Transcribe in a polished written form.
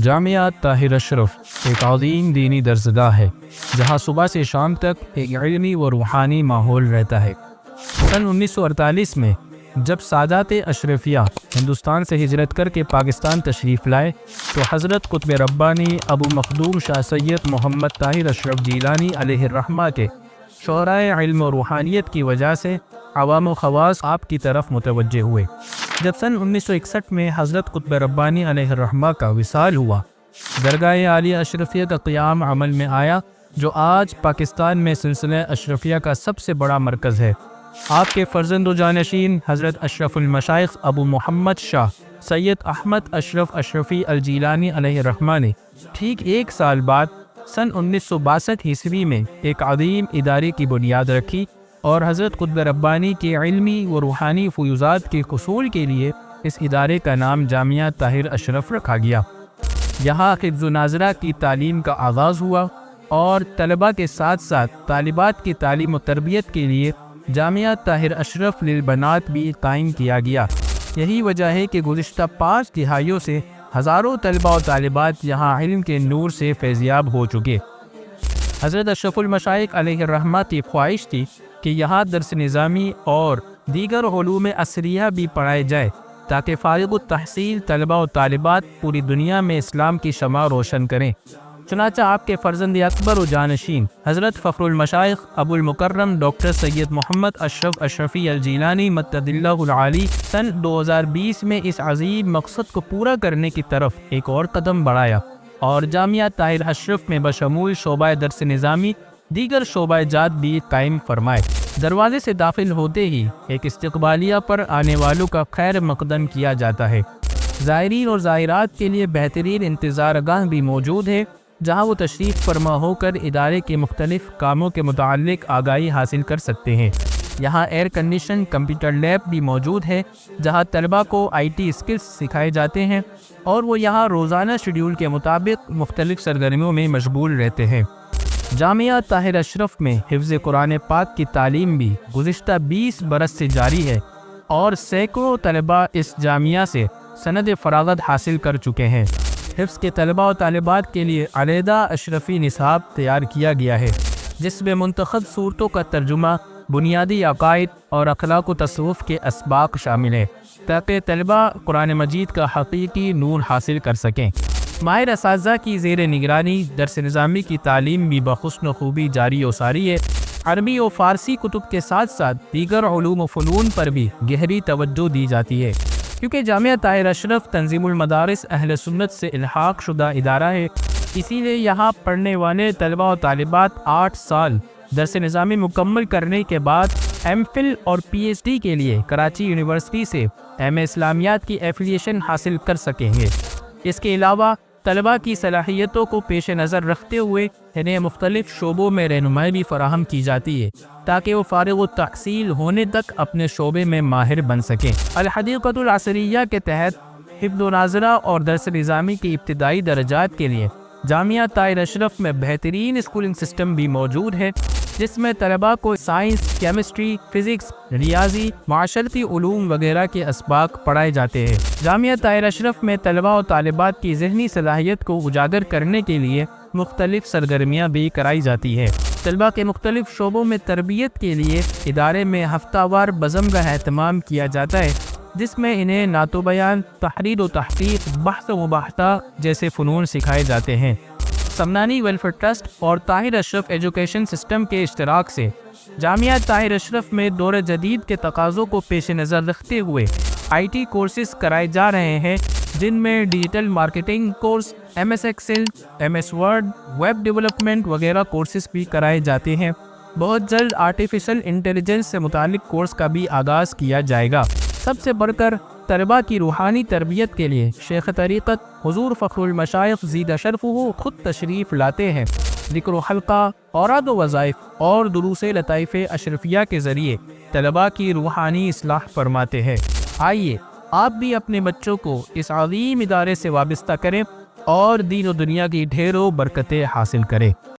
جامعہ طاہر اشرف ایک عظیم دینی درسگاہ ہے جہاں صبح سے شام تک ایک علمی و روحانی ماحول رہتا ہے۔ سن 1948 میں جب سادات اشرفیہ ہندوستان سے ہجرت کر کے پاکستان تشریف لائے تو حضرت قطب ربانی ابو مخدوم شاہ سید محمد طاہر اشرف جیلانی علیہ الرحمہ کے شعرائے علم و روحانیت کی وجہ سے عوام و خواص آپ کی طرف متوجہ ہوئے۔ جب سن 1961 میں حضرت قطب ربانی علیہ الرحمہ کا وصال ہوا، درگاہ عالیہ اشرفیہ کا قیام عمل میں آیا جو آج پاکستان میں سلسلہ اشرفیہ کا سب سے بڑا مرکز ہے۔ آپ کے فرزند و جانشین حضرت اشرف المشائخ ابو محمد شاہ سید احمد اشرف اشرفی الجیلانی علیہ الرحمہ نے ٹھیک ایک سال بعد سن 1962 عیسوی میں ایک عظیم ادارے کی بنیاد رکھی اور حضرت قطب ربانی کے علمی و روحانی فیوضات کے حصول کے لیے اس ادارے کا نام جامعہ طاہر اشرف رکھا گیا۔ یہاں حفظ و ناظرہ کی تعلیم کا آغاز ہوا اور طلباء کے ساتھ ساتھ طالبات کی تعلیم و تربیت کے لیے جامعہ طاہر اشرف للبنات بھی قائم کیا گیا۔ یہی وجہ ہے کہ گزشتہ 5 دہائیوں سے ہزاروں طلباء و طالبات یہاں علم کے نور سے فیضیاب ہو چکے۔ حضرت اشرف المشائخ علیہ الرحمہ کی خواہش تھی کہ یہاں درس نظامی اور دیگر علوم عصریہ بھی پڑھائے جائے تاکہ فارغ التحصیل طلباء و طالبات پوری دنیا میں اسلام کی شمع روشن کریں۔ چنانچہ آپ کے فرزند اکبر و جانشین حضرت فخر المشائخ ابو المکرم ڈاکٹر سید محمد اشرف اشرفی الجیلانی مدد اللہ العالی سن 2020 میں اس عظیم مقصد کو پورا کرنے کی طرف ایک اور قدم بڑھایا اور جامعہ طاہر اشرف میں بشمول شعبہ درس نظامی دیگر شعبہ جات بھی قائم فرمائے۔ دروازے سے داخل ہوتے ہی ایک استقبالیہ پر آنے والوں کا خیر مقدم کیا جاتا ہے۔ زائرین اور زائرات کے لیے بہترین انتظار گاہ بھی موجود ہے جہاں وہ تشریف فرما ہو کر ادارے کے مختلف کاموں کے متعلق آگاہی حاصل کر سکتے ہیں۔ یہاں ایئر کنڈیشن کمپیوٹر لیب بھی موجود ہے جہاں طلباء کو IT اسکلز سکھائے جاتے ہیں اور وہ یہاں روزانہ شیڈول کے مطابق مختلف سرگرمیوں میں مشغول رہتے ہیں۔ جامعہ طاہر اشرف میں حفظ قرآن پاک کی تعلیم بھی گزشتہ 20 برس سے جاری ہے اور سینکڑوں طلباء اس جامعہ سے سند فراغت حاصل کر چکے ہیں۔ حفظ کے طلباء و طالبات کے لیے علیحدہ اشرفی نصاب تیار کیا گیا ہے جس میں منتخب صورتوں کا ترجمہ، بنیادی عقائد اور اخلاق و تصوف کے اسباق شامل ہیں تاکہ طلباء قرآن مجید کا حقیقی نور حاصل کر سکیں۔ ماہر اساتذہ کی زیر نگرانی درس نظامی کی تعلیم بھی بحسن خوبی جاری و ساری ہے۔ عربی و فارسی کتب کے ساتھ ساتھ دیگر علوم و فنون پر بھی گہری توجہ دی جاتی ہے۔ کیونکہ جامعہ طاہر اشرف تنظیم المدارس اہل سنت سے الحاق شدہ ادارہ ہے، اسی لیے یہاں پڑھنے والے طلباء و طالبات 8 سال درس نظامی مکمل کرنے کے بعد MPhil اور PhD کے لیے کراچی یونیورسٹی سے M.A اسلامیات کی ایفیلیشن حاصل کر سکیں گے۔ اس کے علاوہ طلباء کی صلاحیتوں کو پیش نظر رکھتے ہوئے انہیں مختلف شعبوں میں رہنمائی بھی فراہم کی جاتی ہے تاکہ وہ فارغ التحصیل ہونے تک اپنے شعبے میں ماہر بن سکیں۔ الحدیقۃ العصریہ کے تحت حفظ و ناظرہ اور درس نظامی کی ابتدائی درجات کے لیے جامعہ طاہر اشرف میں بہترین اسکولنگ سسٹم بھی موجود ہے جس میں طلباء کو سائنس، کیمسٹری، فزکس، ریاضی، معاشرتی علوم وغیرہ کے اسباق پڑھائے جاتے ہیں۔ جامعہ طاہر اشرف میں طلباء و طالبات کی ذہنی صلاحیت کو اجاگر کرنے کے لیے مختلف سرگرمیاں بھی کرائی جاتی ہیں۔ طلباء کے مختلف شعبوں میں تربیت کے لیے ادارے میں ہفتہ وار بزم کا اہتمام کیا جاتا ہے جس میں انہیں نعت و بیان، تحریر و تحقیق، بحث و مباحثہ جیسے فنون سکھائے جاتے ہیں۔ سمنانی ویلفیئر ٹرسٹ اور طاہر اشرف ایجوکیشن سسٹم کے اشتراک سے جامعہ طاہر اشرف میں دور جدید کے تقاضوں کو پیش نظر رکھتے ہوئے IT کورسز کرائے جا رہے ہیں جن میں digital marketing course, MS Excel, MS Word, web development وغیرہ کورسز بھی کرائے جاتے ہیں۔ بہت جلد آرٹیفیشل انٹیلیجنس سے متعلق کورس کا بھی آغاز کیا جائے گا۔ سب سے بڑھ کر طلباء کی روحانی تربیت کے لیے شیخ طریقت حضور فخر المشائخ زیدہ شرفہ خود تشریف لاتے ہیں۔ ذکر و حلقہ، اوراد و وظائف اور دروس لطائف اشرفیہ کے ذریعے طلباء کی روحانی اصلاح فرماتے ہیں۔ آئیے آپ بھی اپنے بچوں کو اس عظیم ادارے سے وابستہ کریں اور دین و دنیا کی ڈھیروں برکتیں حاصل کریں۔